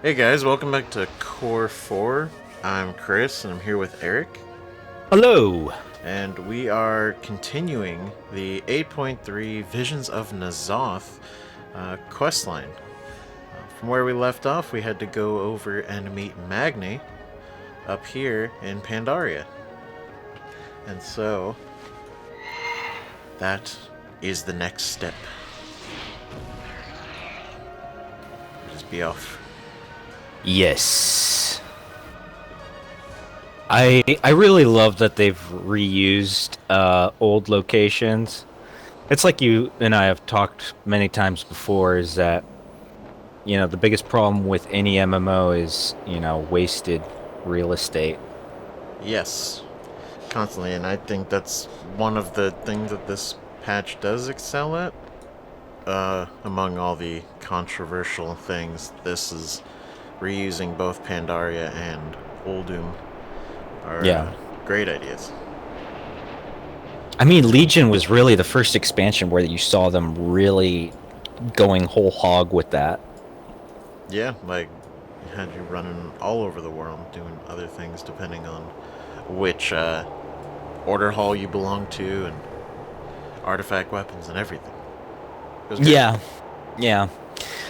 Hey guys, welcome back to Core 4. I'm Chris and I'm here with Eric. Hello. And we are continuing the 8.3 Visions of Nzoth questline. From where we left off, we had to go over and meet Magni up here in Pandaria. And so, that is the next step. Just be off. Yes. I really love that they've reused old locations. It's like you and I have talked many times before, is that the biggest problem with any MMO is, wasted real estate. Yes, constantly, and I think that's one of the things that this patch does excel at. Among all the controversial things, this is reusing both Pandaria and Uldum are Yeah. great ideas. I mean, Legion was really the first expansion where you saw them really going whole hog with that. Yeah, like had you running all over the world doing other things depending on which order hall you belong to and artifact weapons and everything. It was good. Yeah. Yeah.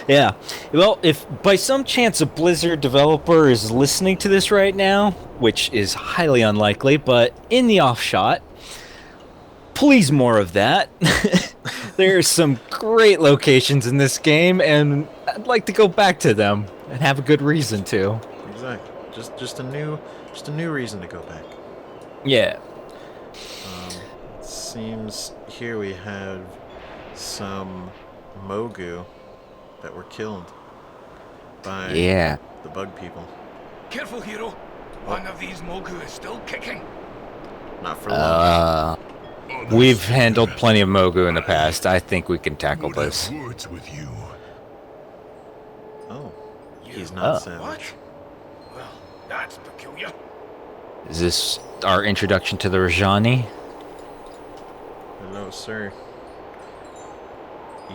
Yeah. Well, if by some chance a Blizzard developer is listening to this right now, which is highly unlikely, but in the offshot, please more of that. There's some great locations in this game, and I'd like to go back to them and have a good reason to. Exactly. Just a new reason to go back. Yeah. It seems here we have some Mogu that were killed by Yeah. the bug people. Careful, hero. One of these Mogu is still kicking. Not for long. We've handled plenty of Mogu in the past. I think we can tackle this. Words with you. Oh, he's not Oh. savage. What? Well, that's peculiar. Is this our introduction to the Rajani? Hello, sir.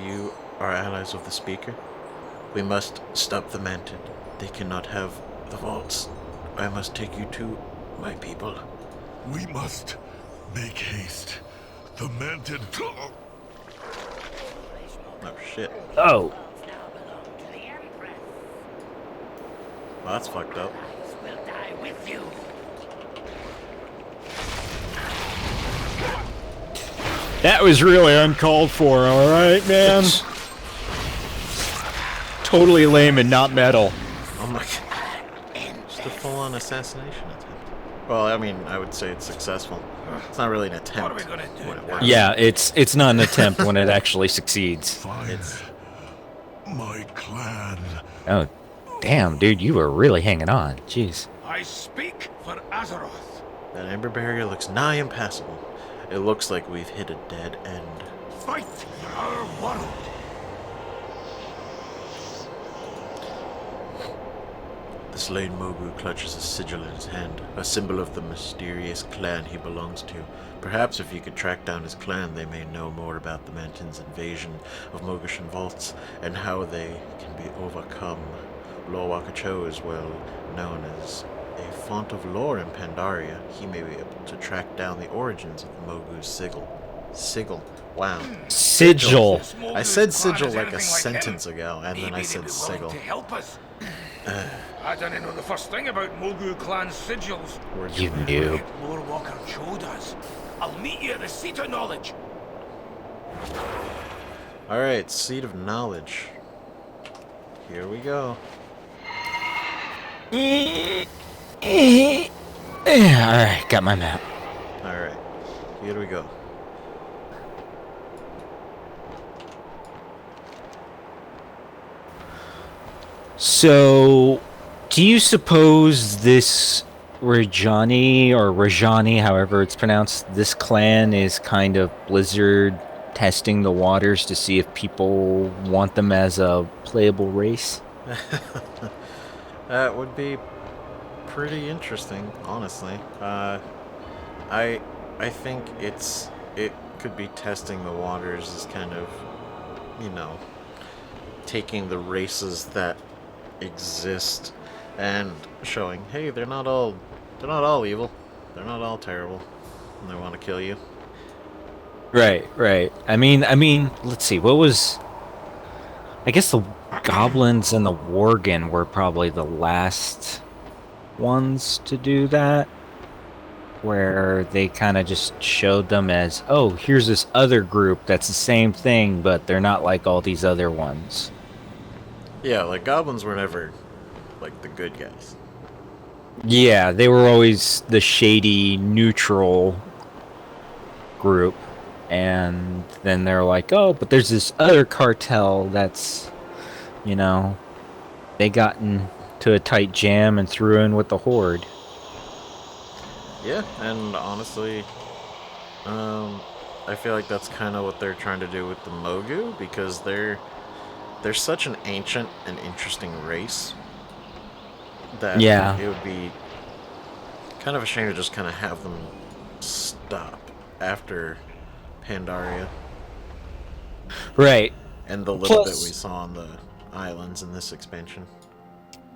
You are allies of the speaker. We must stop the Manted. They cannot have the vaults. I must take you to my people. We must make haste. The Manted. Oh shit. Oh. Well, that's fucked up. Will die with you. That was really uncalled for, alright, man? Totally lame and not metal. Oh my god. Just a full-on assassination attempt. Well, I mean, I would say it's successful. It's not really an attempt. What are we gonna do? when it works. Yeah, it's not an attempt when it actually succeeds. Find It's my clan. Oh, damn, dude, you were really hanging on. Jeez. I speak for Azeroth. that Ember Barrier looks nigh impassable. It looks like we've hit a dead end. Fight for our world. The slain Mogu clutches a sigil in his hand, a symbol of the mysterious clan he belongs to. Perhaps if you could track down his clan, they may know more about the Mantin's invasion of Mogashan vaults and how they can be overcome. Lord Wakacho is well known as a font of lore in Pandaria. He may be able to track down the origins of the Mogu's sigil. Sigil. Wow. Sigil. This Mogu's I said clan sigil is like a anything sentence him. ago, and then Maybe I they'd said be willing sigil. to help us. I didn't know the first thing about Mogu clan sigils. Words You of- knew. Lord Walker showed us. I'll meet you at the seat of knowledge. Alright, Seed of Knowledge. Here we go. Alright, got my map. Alright, here we go. So, do you suppose this Rajani, however it's pronounced, this clan is kind of Blizzard testing the waters to see if people want them as a playable race? That would be pretty interesting, honestly. I think it could be testing the waters as kind of, you know, taking the races that exist, and showing, hey, they're not all evil. They're not all terrible, and they want to kill you. Right. I mean, let's see. What was? I guess the goblins and the worgen were probably the last ones to do that, where they kind of just showed them as, oh, here's this other group that's the same thing, but they're not like all these other ones. Yeah, like goblins were never like the good guys. Yeah, they were always the shady, neutral group. And then they're like, oh, but there's this other cartel that's, you know, they got into a tight jam and threw in with the horde. Yeah, and honestly, I feel like that's kind of what they're trying to do with the Mogu, because they're such an ancient and interesting race that Yeah, it would be kind of a shame to just kind of have them stop after Pandaria right. and the little bit we Plus, saw on the islands in this expansion.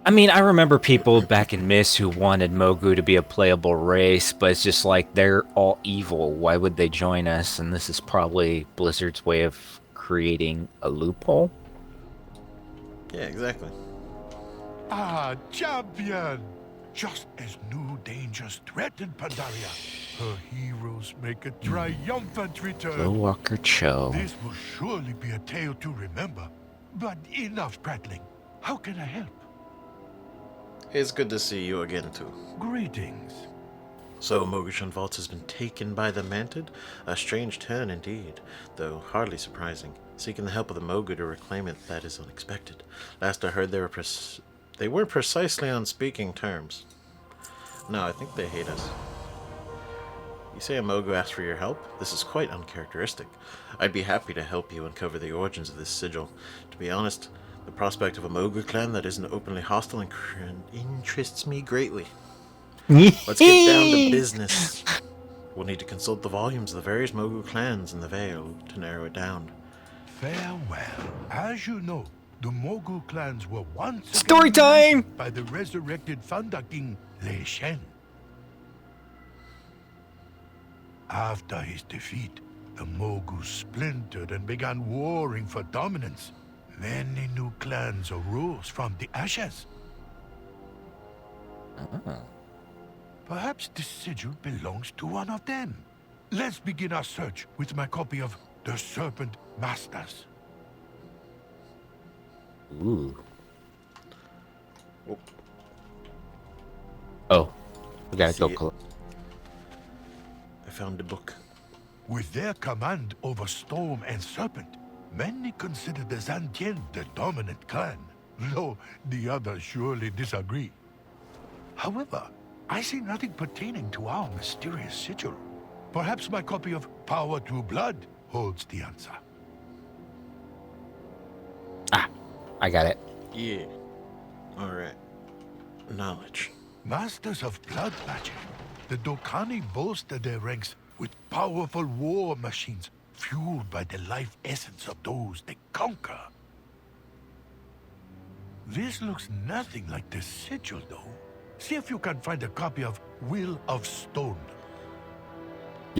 I mean, I remember people back in Myst who wanted Mogu to be a playable race, but it's just like they're all evil. Why would they join us? And this is probably Blizzard's way of creating a loophole. Yeah, exactly. Ah, champion! Just as new dangers threaten Pandaria, her heroes make a triumphant return. Walker Cho. This will surely be a tale to remember. But enough prattling. How can I help? It's good to see you again, too. Greetings. So, Mogushun Vaults has been taken by the Mantid? A strange turn indeed, though hardly surprising. Seeking the help of the Mogu to reclaim it, that is unexpected. Last I heard they weren't precisely on speaking terms. No, I think they hate us. You say a Mogu asked for your help? This is quite uncharacteristic. I'd be happy to help you uncover the origins of this sigil. To be honest, the prospect of a Mogu clan that isn't openly hostile interests me greatly. Let's get down to business. We'll need to consult the volumes of the various Mogu clans in the Vale to narrow it down. Farewell. As you know, the Mogu clans were once Story again time! united by the resurrected Thunder King Lei Shen. After his defeat, the Mogu splintered and began warring for dominance. Many new clans arose from the ashes. Perhaps this sigil belongs to one of them. Let's begin our search with my copy of The Serpent Masters. Ooh. Oh, we gotta go See it. close. I found the book. With their command over Storm and Serpent, many consider the Zantien the dominant clan, though the others surely disagree. However, I see nothing pertaining to our mysterious sigil. Perhaps my copy of Power Through Blood holds the answer. Ah, I got it. Yeah. Alright. Knowledge. Masters of blood magic, the Dokani bolster their ranks with powerful war machines fueled by the life essence of those they conquer. This looks nothing like the sigil, though. See if you can find a copy of Will of Stone.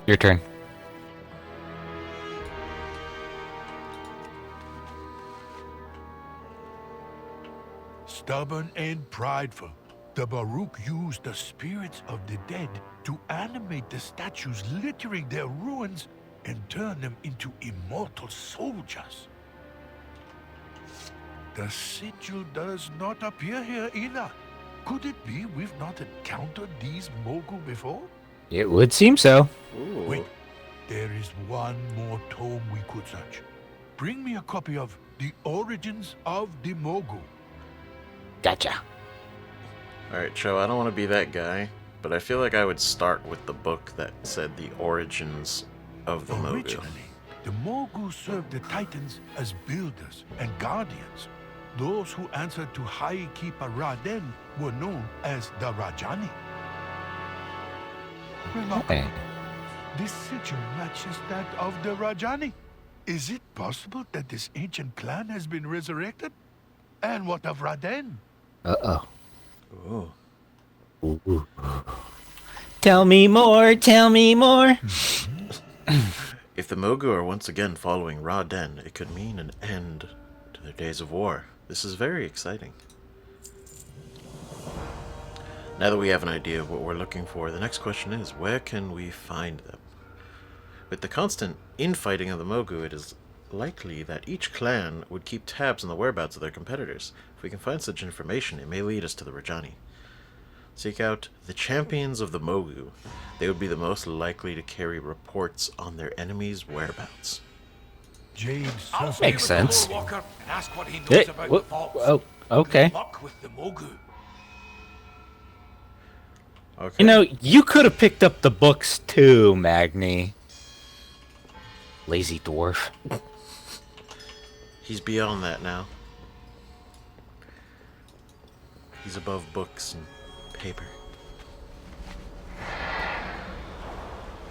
Your turn. Stubborn and prideful, the Baruch used the spirits of the dead to animate the statues littering their ruins and turn them into immortal soldiers. The sigil does not appear here either. Could it be we've not encountered these Mogu before? It would seem so. Ooh. Wait, there is one more tome we could search. Bring me a copy of The Origins of the Mogu. Gotcha. Alright, Cho, I don't want to be that guy, but I feel like I would start with the book that said the origins of the Mogu. Originally, the Mogu served the Titans as builders and guardians. Those who answered to High Keeper Raden were known as the Rajani. Remarkable. Hey. This sigil matches that of the Rajani. Is it possible that this ancient clan has been resurrected? And what of Raden? Uh-oh. Ooh. Tell me more, tell me more. If the Mogu are once again following Ra Den, it could mean an end to their days of war. This is very exciting. Now that we have an idea of what we're looking for, the next question is, where can we find them? With the constant infighting of the Mogu, it is likely that each clan would keep tabs on the whereabouts of their competitors. If we can find such information, it may lead us to the Rajani. Seek out the champions of the Mogu. They would be the most likely to carry reports on their enemies' whereabouts. Jade I'll serpent. stay Makes with sense. the Lore Walker and ask what he knows Hey, about whoa, the vaults. oh, okay. Good luck with the Mogu. Okay. You know, you could have picked up the books too, Magni. Lazy dwarf. He's beyond that now. He's above books and paper.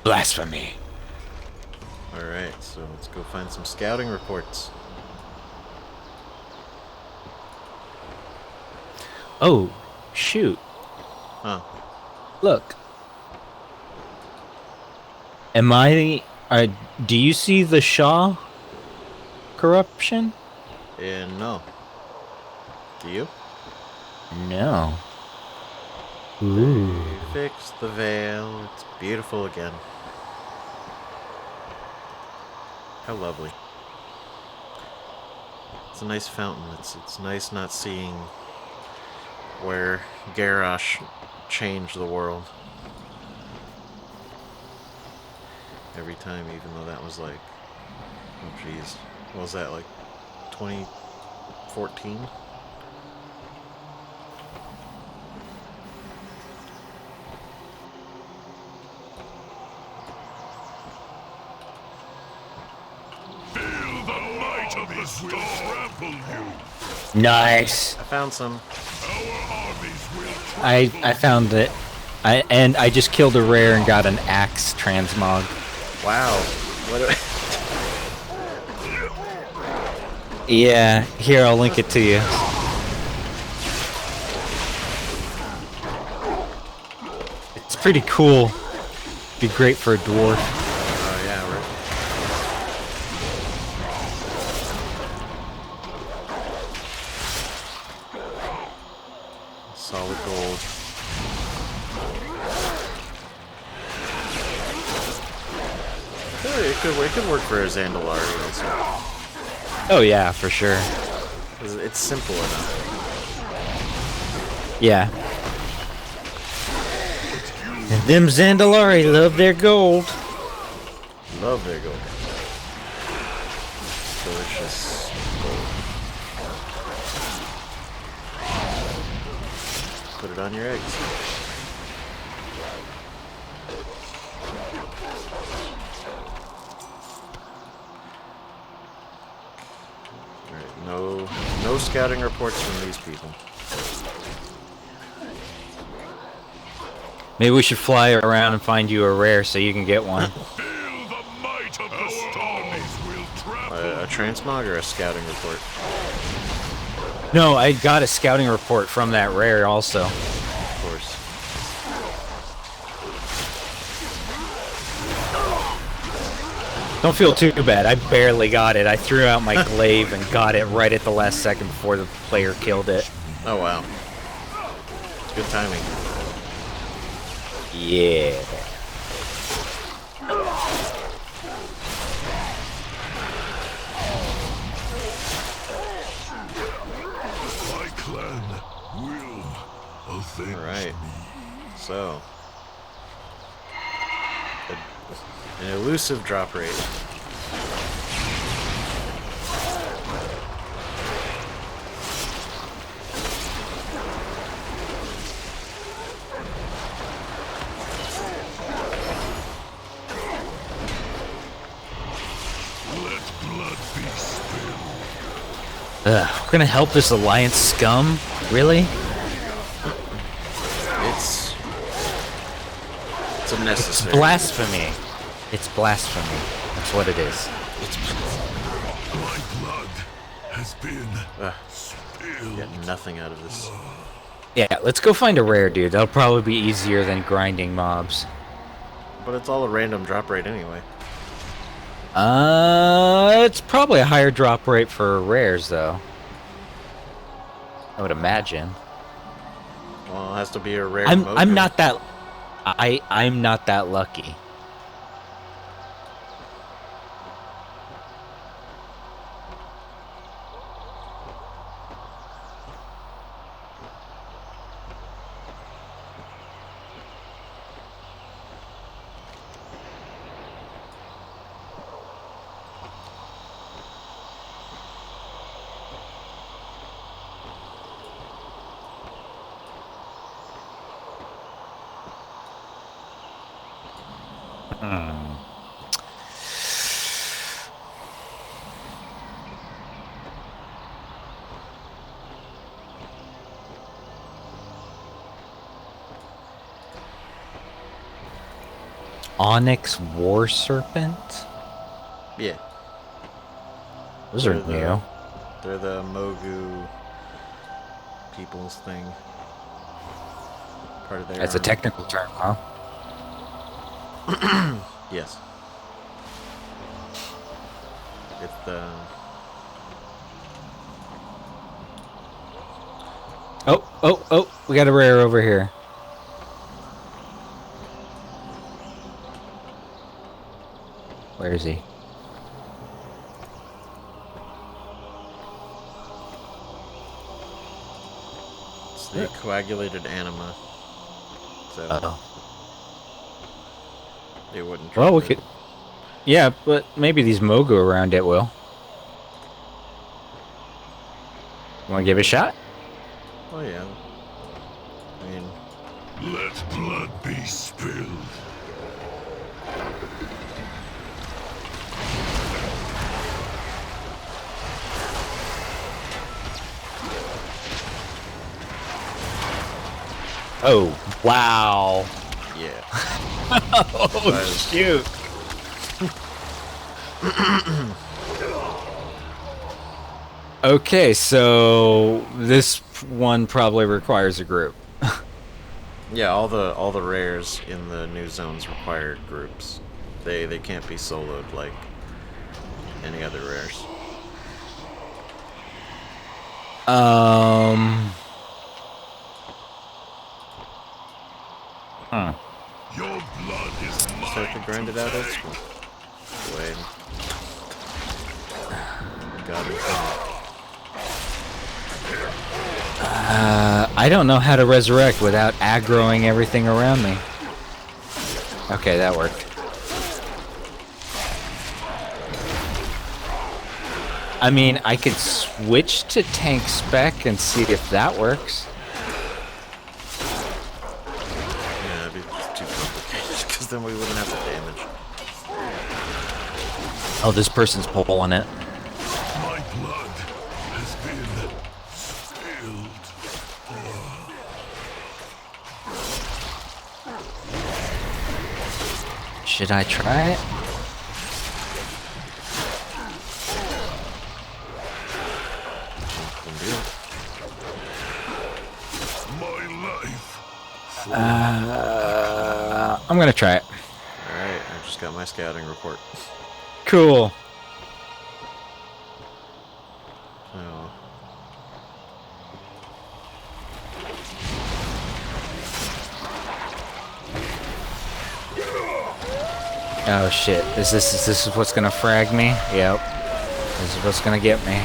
Blasphemy. Alright, so let's go find some scouting reports. Oh, shoot. Huh. Look. Am I... do you see the Shah corruption? No. Do you? No. Ooh. We fixed the veil. It's beautiful again. How lovely. It's a nice fountain. It's nice not seeing where Garrosh changed the world. Every time, even though that was like, oh jeez, what was that, like 2014? Feel the might of the storm. Trample you. Nice. I found some. Our armies will I found it. I just killed a rare and got an axe transmog. Wow. What? Yeah, here I'll link it to you. It's pretty cool. Be great for a dwarf. Oh yeah, right. Solid gold. It could work for a Zandalari also. Oh yeah, for sure. It's simple enough. Yeah. And them Zandalari love their gold. Love their gold. Delicious gold. Put it on your eggs. Alright, no scouting reports from these people. Maybe we should fly around and find you a rare so you can get one. feel the might of the storm. Will trample. A transmog or a scouting report? No, I got a scouting report from that rare also. Of course. Don't feel too bad. I barely got it. I threw out my glaive and got it right at the last second before the player killed it. Oh wow. Good timing. Yeah. My clan will avenge Alright. me. So. An elusive drop rate. Let blood be spilled. Ugh, we're gonna help this alliance scum? Really? It's unnecessary. Blasphemy. It's blasphemy. That's what it is. It's My blood has been uh, Get nothing out of this. Yeah, let's go find a rare, dude. That'll probably be easier than grinding mobs. But it's all a random drop rate anyway. It's probably a higher drop rate for rares, though. I would imagine. Well, it has to be a rare. I'm not that. I'm not that lucky. Onyx War Serpent? Yeah. Those are new. They're the Mogu people's thing. Part of their. That's a technical term, huh? Yes. It's the. Oh, we got a rare over here. Where is he? It's the coagulated anima. So. They wouldn't. Well, we could. Yeah, but maybe these Mogu around it will. Want to give it a shot? Oh yeah. I mean. Let blood be spilled. Oh, wow. Yeah. Oh, shoot. Okay, so this one probably requires a group. Yeah, all the rares in the new zones require groups. They can't be soloed like any other rares. Your blood is mine. Start to grind it out. It's wait. God is I don't know how to resurrect without aggroing everything around me. Okay, that worked. I mean, I could switch to tank spec and see if that works. Yeah, it'd be too complicated because then we wouldn't have the damage. Oh, this person's pulling it. My blood has been spilled. Should I try it? Can do it. My life. I'm gonna try it. Alright, I just got my scouting report. Cool. So, Oh shit. Is this what's gonna frag me? Yep. This is what's gonna get me.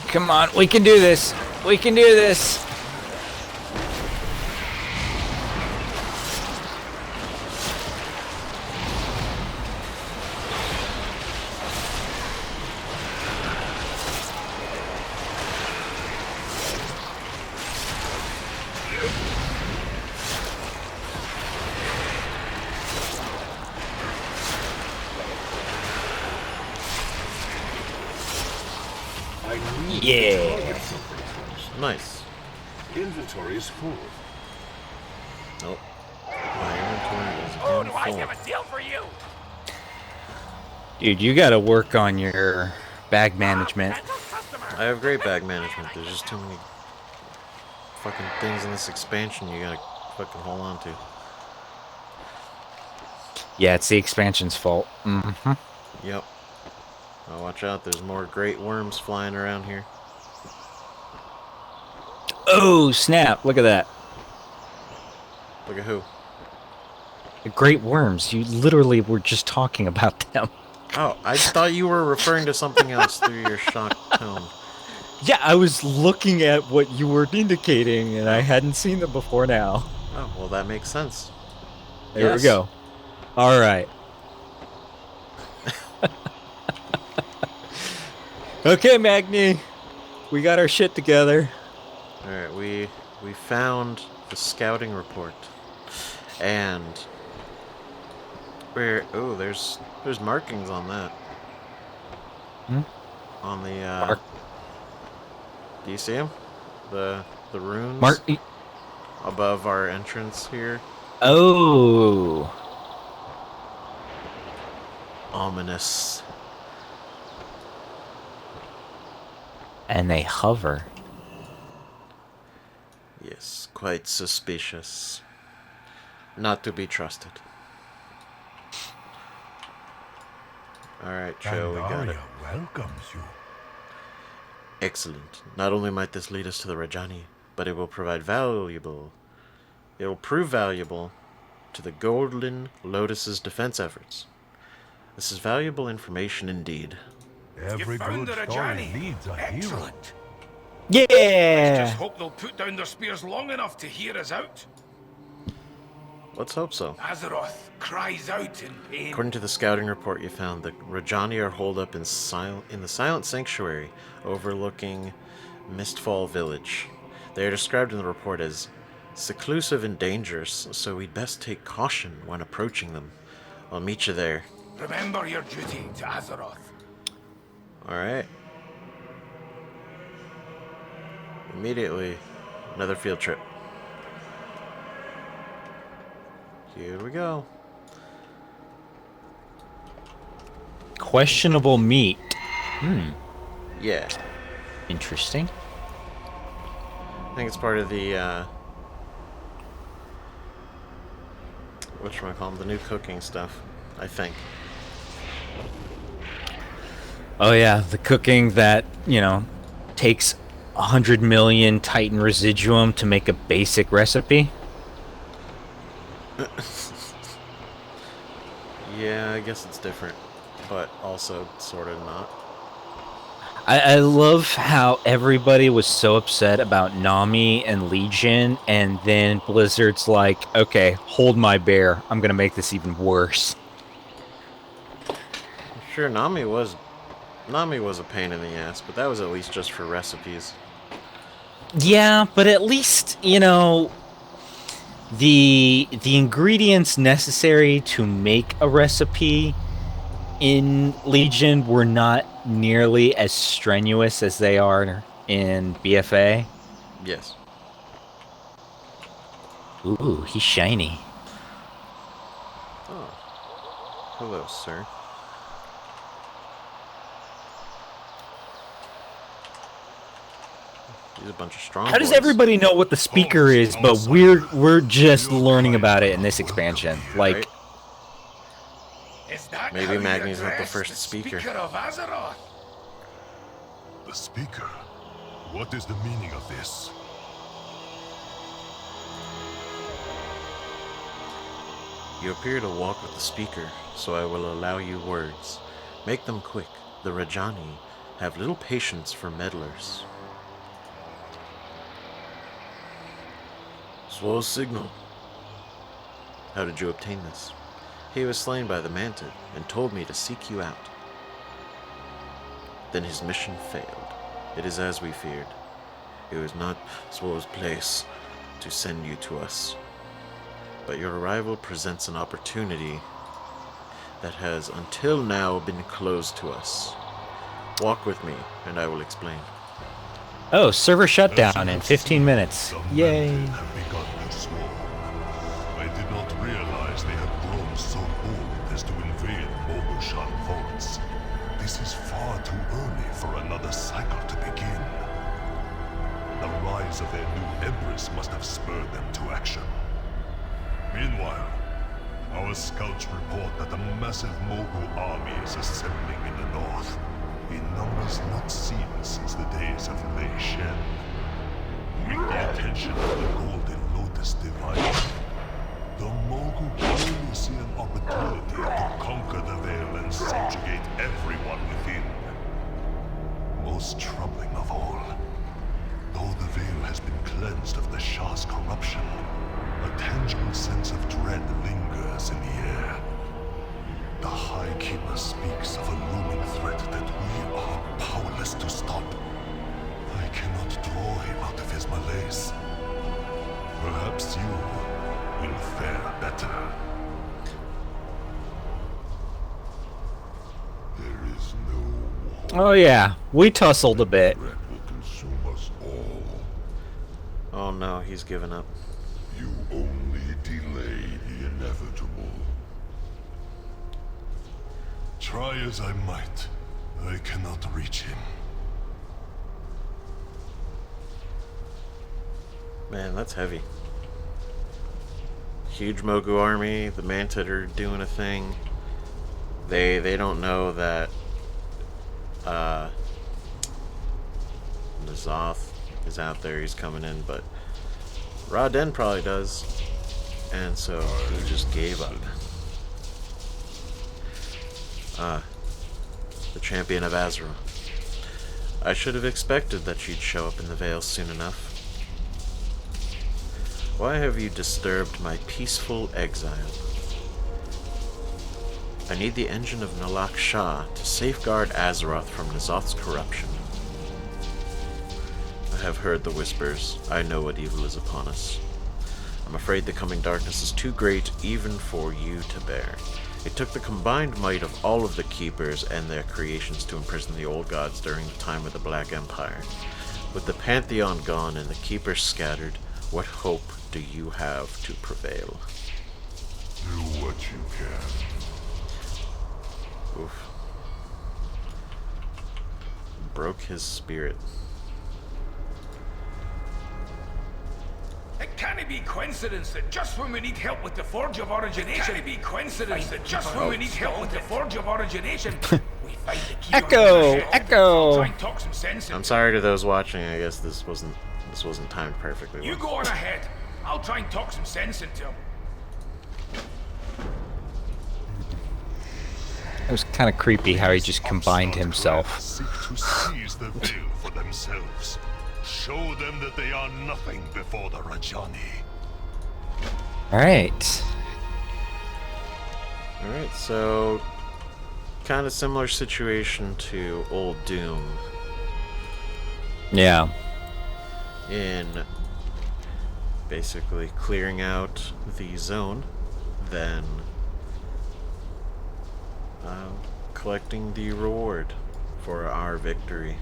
Come on, we can do this. We can do this. Yeah. Nice. Inventory is full. Nope. My inventory is Oh, again do I full. have a deal for you? Dude, you gotta work on your bag management. Potential customer. I have great bag management. There's just too many fucking things in this expansion you gotta fucking hold on to. Yeah, it's the expansion's fault. Mm-hmm. Yep. Oh, watch out. There's more great worms flying around here. Oh, snap. Look at that. Look at who? The great worms. You literally were just talking about them. Oh, I thought you were referring to something else through your shocked tone. Yeah, I was looking at what you were indicating, and I hadn't seen them before now. Oh, well, that makes sense. There Yes. we go. All right. Okay, Magni. We got our shit together. Alright, we found the scouting report. And there's markings on that. Hmm? On the Mark. Do you see them? The runes Mark. above our entrance here. Oh. Ominous. And they hover. Yes, quite suspicious. Not to be trusted. Alright, Joe, we got it. Pandaria welcomes you. Excellent. Not only might this lead us to the Rajani, but it will prove valuable to the Golden Lotus's defense efforts. This is valuable information indeed. Every found good the story Rajani. needs a hero. Excellent. Yeah. Just hope they'll put down their spears long enough to hear us out. Let's hope so. Azeroth cries out in pain. According to the scouting report you found, the Rajani are holed up in the Silent Sanctuary overlooking Mistfall Village. They are described in the report as seclusive and dangerous, so we'd best take caution when approaching them. I'll meet you there. Remember your duty to Azeroth. Alright. Immediately, another field trip. Here we go. Questionable meat. Yeah. Interesting. I think it's part of the, whatchamacallit, the new cooking stuff. I think. Oh yeah, the cooking that, takes 100 million Titan residuum to make a basic recipe. Yeah, I guess it's different, but also sort of not. I love how everybody was so upset about Nami and Legion, and then Blizzard's like, okay, hold my bear. I'm gonna make this even worse. Sure, Nami was a pain in the ass, but that was at least just for recipes. Yeah, but at least, the ingredients necessary to make a recipe in Legion were not nearly as strenuous as they are in BFA. Yes. Ooh, he's shiny. Oh. Hello, sir. He's a bunch of strong How does boys. everybody know what the speaker is, but we're just learning about it in this expansion? Like, Right? Is that Maybe how you Magni's not the address first speaker. of Azeroth? The speaker. What is the meaning of this? You appear to walk with the speaker, so I will allow you words. Make them quick. The Rajani have little patience for meddlers. Swo's signal. How did you obtain this? He was slain by the Mantid and told me to seek you out. Then his mission failed. It is as we feared. It was not Swo's place to send you to us. But your arrival presents an opportunity that has until now been closed to us. Walk with me, and I will explain. Oh, server shutdown As you in have 15 seen, minutes. some Yay. men have begun to swarm. I did not realize they had grown so bold as to invade Mogushan vaults. This is far too early for another cycle to begin. The rise of their new empress must have spurred them to action. Meanwhile, our scouts report that a massive Mogu army is assembling in the north, in numbers not seen since the days of Lei Shen. With the attention of the Golden Lotus Divine, the Mogu clearly see an opportunity to conquer the Vale and subjugate everyone within. Most troubling of all, though the Vale has been cleansed of the Shah's corruption, a tangible sense of dread lingers in the air. The High Keeper speaks of a looming threat that we are powerless to stop. I cannot draw him out of his malaise. Perhaps you will fare better. There is no Oh yeah, we tussled a bit. threat will consume us all. Oh no, he's given up. You only delay the inevitable. Try as I might, I cannot reach him. Man, that's heavy. Huge Mogu army, the Mantid are doing a thing. They don't know that nzoth is out there, he's coming in, but Raden probably does. And so he just gave up. The champion of Azeroth. I should have expected that she'd show up in the Vale soon enough. Why have you disturbed my peaceful exile? I need the engine of Nalak Shah to safeguard Azeroth from nzoth's corruption. I have heard the whispers. I know what evil is upon us. I'm afraid the coming darkness is too great even for you to bear. It took the combined might of all of the Keepers and their creations to imprison the old gods during the time of the Black Empire. With the Pantheon gone and the Keepers scattered, what hope do you have to prevail? Do what you can. Oof. Broke his spirit. It can't be coincidence that just when we need help with the Forge of Origination, it can't be coincidence that just when we need help with the Forge of Origination, we find the key. Echo, echo. Try and talk some sense I'm into sorry to those watching. I guess this wasn't timed perfectly. you. Well. Go on ahead. I'll try and talk some sense into him. It was kind of creepy how he just combined himself. Seek to seize the veil for themselves. Show them that they are nothing before the Rajani. Alright. Alright, so kind of similar situation to Old Doom Yeah. in basically clearing out the zone, then collecting the reward for our victory.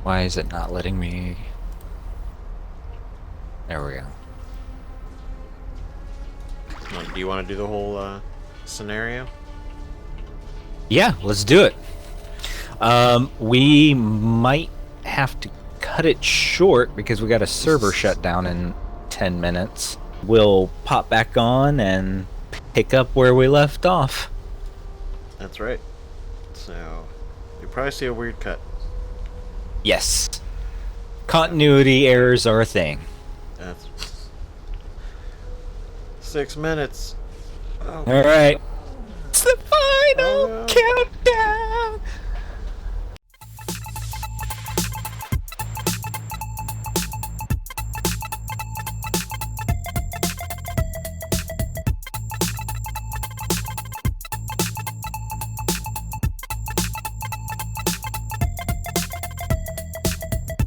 Why is it not letting me? There we go. Do you want to do the whole scenario? Yeah, let's do it. We might have to cut it short because we got a server shutdown in 10 minutes. We'll pop back on and pick up where we left off. That's right. So you'll probably see a weird cut. Yes. Continuity errors are a thing. That's 6 minutes. Oh, Alright. It's the final Oh, no.